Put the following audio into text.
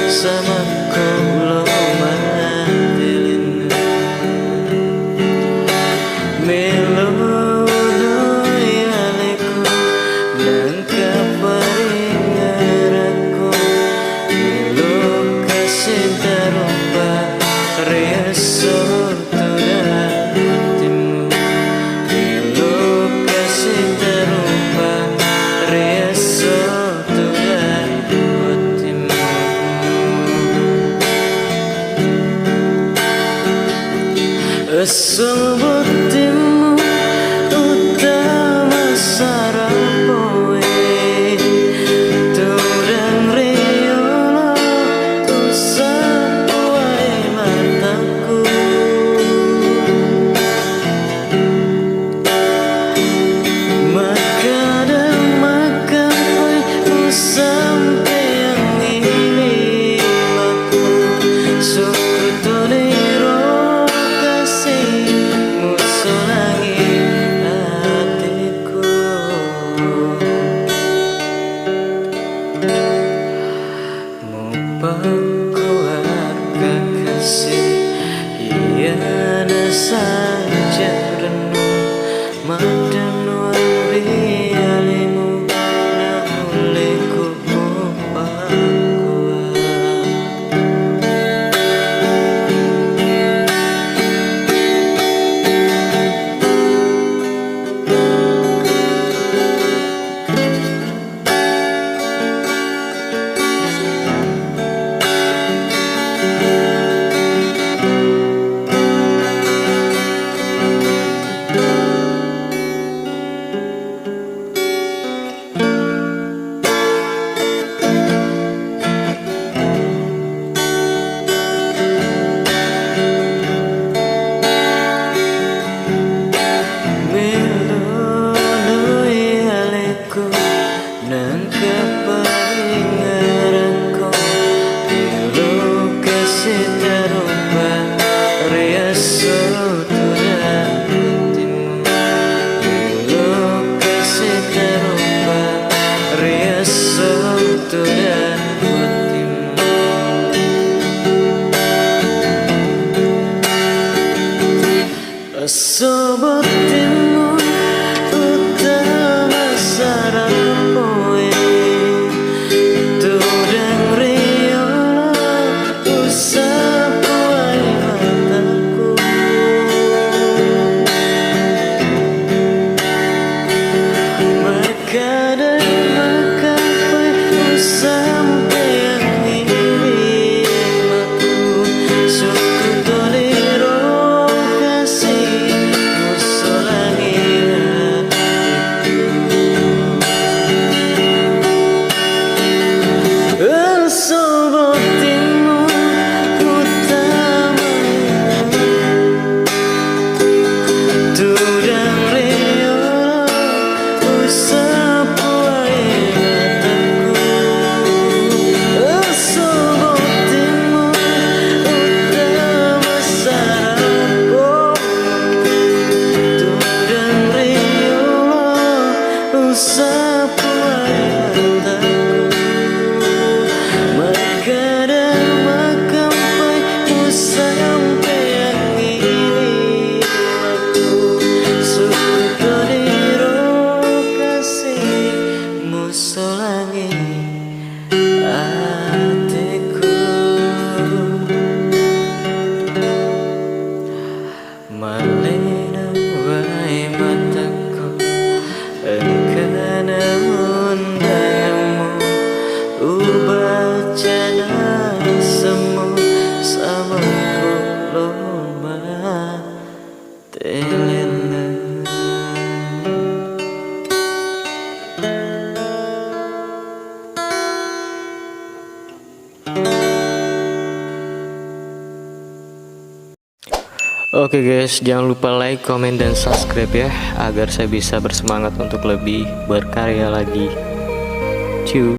sama kulo mandelin melo yaleku nangka paringaraku melo kasih tarupa reso Sebutimu utama sarapoe Tudang riolo usapuai mataku Makadang makai usampe yang ini aku suku tolero keluarga kasih iana saja renung madan wali alimu nahuleku Sebutimu utama sarapoe Tudang riolo usapuai mataku Makadang makapai usampe yang ini aku suku tolero Oke guys, jangan lupa like, komen, dan subscribe ya, agar saya bisa bersemangat untuk lebih berkarya lagi. Ciao.